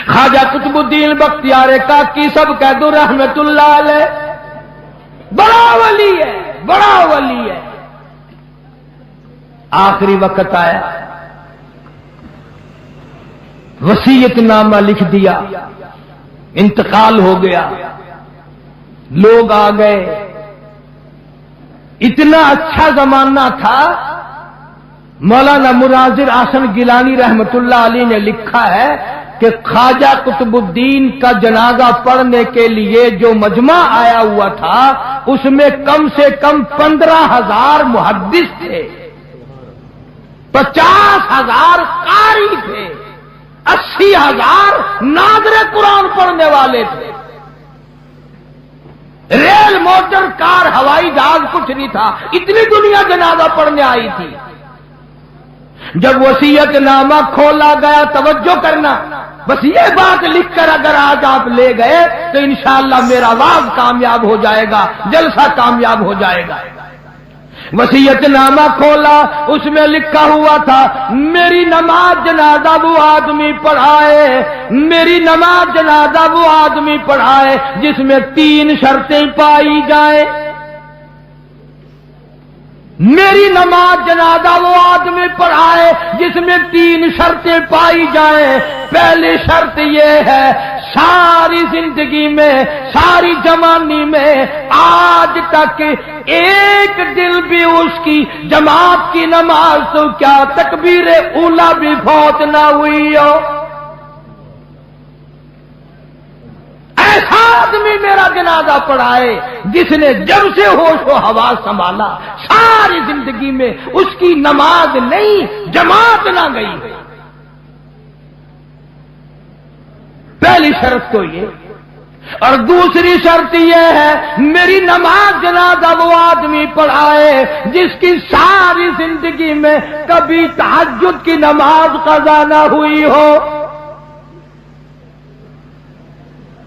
خواجہ قطب الدین بختیار کاکی سب کہہ دو رحمت اللہ علیہ، بڑا ولی ہے، بڑا ولی ہے۔ آخری وقت آیا، وصیت نامہ لکھ دیا، انتقال ہو گیا، لوگ آ گئے۔ اتنا اچھا زمانہ تھا، مولانا مناظر احسن گیلانی رحمت اللہ علیہ نے لکھا ہے کہ خواجہ قطب الدین کا جنازہ پڑھنے کے لیے جو مجمع آیا ہوا تھا اس میں کم سے کم 15,000 محدث تھے، 50,000 قاری تھے، 80,000 ناظر قرآن پڑھنے والے تھے۔ ریل، موٹر، کار، ہوائی جہاز کچھ نہیں تھا، اتنی دنیا جنازہ پڑھنے آئی تھی۔ جب وصیت نامہ کھولا گیا، توجہ کرنا، بس یہ بات لکھ کر اگر آج آپ لے گئے تو انشاءاللہ میرا واز کامیاب ہو جائے گا، جلسہ کامیاب ہو جائے گا۔ وصیت نامہ کھولا، اس میں لکھا ہوا تھا میری نماز جنازہ وہ آدمی پڑھائے، میری نماز جنازہ وہ آدمی پڑھائے جس میں 3 شرطیں پائی جائیں۔ میری نماز جنازہ وہ آدمی پڑھائے جس میں 3 شرطیں پائی جائیں۔ پہلی شرط یہ ہے ساری زندگی میں، ساری جوانی میں آج تک ایک دن بھی اس کی جماعت کی نماز تو کیا تکبیر اولا بھی فوت نہ ہوئی ہو۔ ایسا آدمی میرا جنازہ پڑھائے جس نے جب سے ہوش و حواس سنبھالا ساری زندگی میں اس کی نماز نہیں، جماعت نہ گئی۔ پہلی شرط تو یہ، اور دوسری شرط یہ ہے میری نماز جنازہ وہ آدمی پڑھائے جس کی ساری زندگی میں کبھی تہجد کی نماز قضا نہ ہوئی ہو۔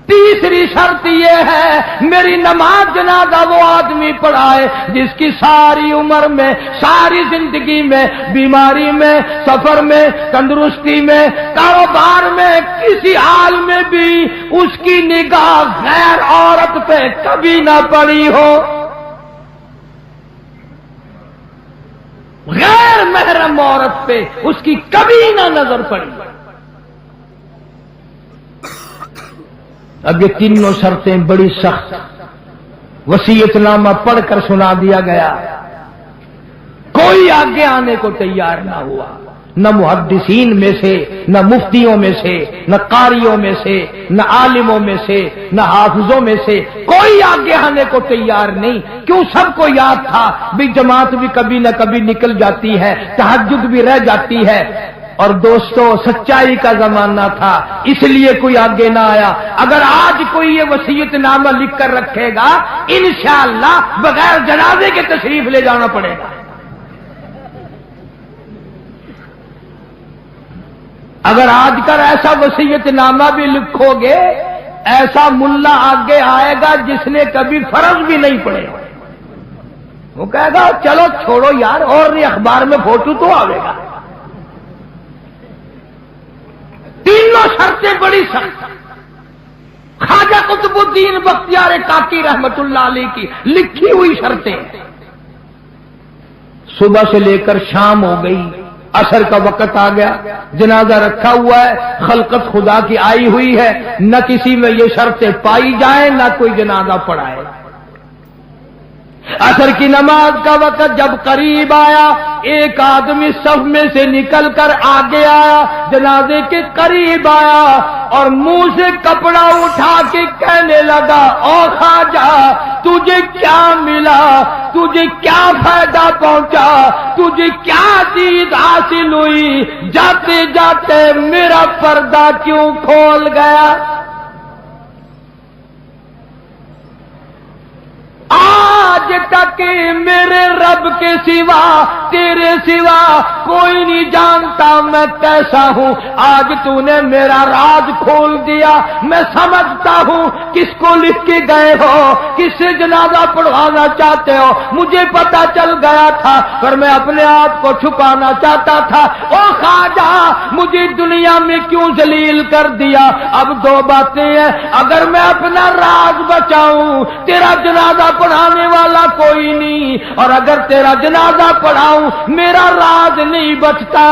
تیسری شرط یہ ہے میری نماز جنازہ وہ آدمی پڑھائے جس کی ساری عمر میں، ساری زندگی میں، بیماری میں، سفر میں، تندرستی میں، کاروبار میں، کسی حال میں بھی اس کی نگاہ غیر عورت پہ کبھی نہ پڑی ہو، غیر محرم عورت پہ اس کی کبھی نہ نظر پڑی۔ اب یہ تینوں شرطیں بڑی سخت، وصیت نامہ پڑھ کر سنا دیا گیا، کوئی آگے آنے کو تیار نہ ہوا، نہ محدثین میں سے، نہ مفتیوں میں سے، نہ قاریوں میں سے، نہ عالموں میں سے، نہ حافظوں میں سے، کوئی آگے آنے کو تیار نہیں۔ کیوں؟ سب کو یاد تھا بھی جماعت بھی کبھی نہ کبھی نکل جاتی ہے، تہجد بھی رہ جاتی ہے، اور دوستو سچائی کا زمانہ تھا اس لیے کوئی آگے نہ آیا۔ اگر آج کوئی یہ وصیت نامہ لکھ کر رکھے گا انشاءاللہ بغیر جنازے کے تشریف لے جانا پڑے گا۔ اگر آج کر ایسا وصیت نامہ بھی لکھو گے، ایسا ملا آگے آئے گا جس نے کبھی فرض بھی نہیں پڑے، وہ کہے گا چلو چھوڑو یار، اور نہیں اخبار میں فوٹو تو آئے گا۔ تینوں شرطیں بڑی سخت، خواجہ قطب الدین بختیار کاکی رحمت اللہ علیہ کی لکھی ہوئی شرطیں۔ صبح سے لے کر شام ہو گئی، عصر کا وقت آ گیا، جنازہ رکھا ہوا ہے، خلقت خدا کی آئی ہوئی ہے، نہ کسی میں یہ شرطیں پائی جائیں، نہ کوئی جنازہ پڑھائے۔ عصر کی نماز کا وقت جب قریب آیا، ایک آدمی صف میں سے نکل کر آگے آیا، جنازے کے قریب آیا اور منہ سے کپڑا اٹھا کے کہنے لگا او خواجہ تجھے کیا ملا، تجھے کیا فائدہ پہنچا، تجھے کیا چیز حاصل ہوئی، جاتے جاتے میرا پردہ کیوں کھول گیا۔ آج تک میرے رب کے سوا تیرے سوا کوئی نہیں جانتا میں کیسا ہوں. آج تو نے میرا راز کھول دیا. میں سمجھتا ہوں کس کو لکھ کے گئے ہو, کس سے جنازہ پڑھوانا چاہتے ہو. مجھے پتا چل گیا تھا پر میں اپنے آپ کو چھپانا چاہتا تھا. او خواجہ مجھے دنیا میں کیوں ذلیل کر دیا؟ اب دو باتیں ہیں, اگر میں اپنا راز بچاؤں تیرا جنازہ پڑھانے والا کوئی نہیں, اور اگر تیرا جنازہ پڑھاؤں میرا راز نہیں بچتا.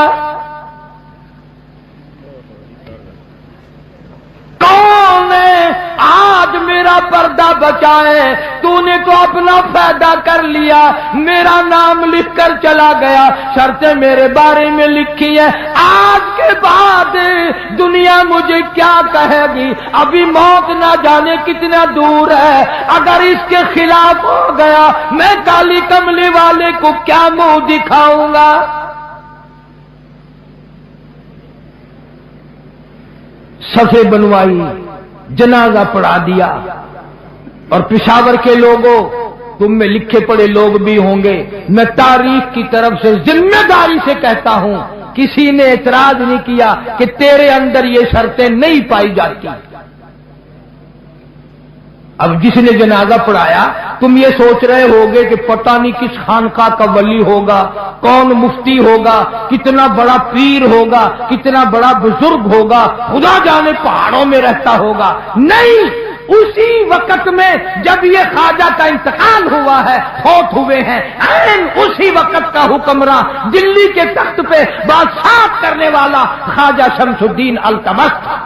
کون ہے آج میرا پردہ بچائے؟ تو نے تو اپنا فائدہ کر لیا, میرا نام لکھ کر چلا گیا, شرطیں میرے بارے میں لکھی ہیں. آج کے بعد دنیا مجھے کیا کہے گی؟ ابھی موت نہ جانے کتنا دور ہے. اگر اس کے خلاف ہو گیا میں کالی کملی والے کو کیا منہ دکھاؤں گا؟ صفے بنوائی, جنازہ پڑھا دیا. اور پشاور کے لوگوں, تم میں لکھے پڑے لوگ بھی ہوں گے, میں تاریخ کی طرف سے ذمہ داری سے کہتا ہوں کسی نے اعتراض نہیں کیا کہ تیرے اندر یہ شرطیں نہیں پائی جاتی. اب جس نے جنازہ پڑھایا تم یہ سوچ رہے ہوگے کہ پتہ نہیں کس خانقاہ کا ولی ہوگا, کون مفتی ہوگا, کتنا بڑا پیر ہوگا, کتنا بڑا بزرگ ہوگا, خدا جانے پہاڑوں میں رہتا ہوگا. نہیں, اسی وقت میں جب یہ خواجہ کا انتقال ہوا ہے, فوت ہوئے ہیں, اسی وقت کا حکمراں دلی کے تخت پہ بادشاہ کرنے والا خواجہ شمس الدین التمش تھا.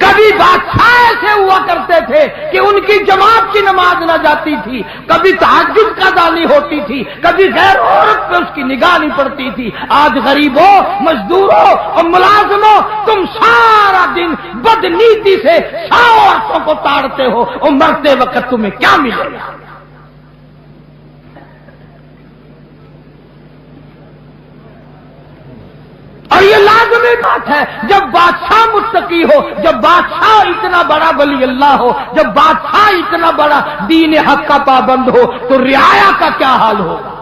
کبھی بادشاہ ایسے ہوا کرتے تھے کہ ان کی جماعت کی نماز نہ جاتی تھی, کبھی تہجد کا ادا نہیں ہوتی تھی, کبھی غیر عورت پہ اس کی نگاہ نہیں پڑتی تھی. آج غریبوں, مزدوروں اور ملازموں تم سارا دن بدنیتی سے 100 عورتوں کو تاڑتے ہو, اور مرتے وقت تمہیں کیا ملے گا؟ اور یہ لازمی بات ہے, جب بادشاہ متقی ہو, جب بادشاہ اتنا بڑا ولی اللہ ہو, جب بادشاہ اتنا بڑا دین حق کا پابند ہو, تو رعایا کا کیا حال ہوگا؟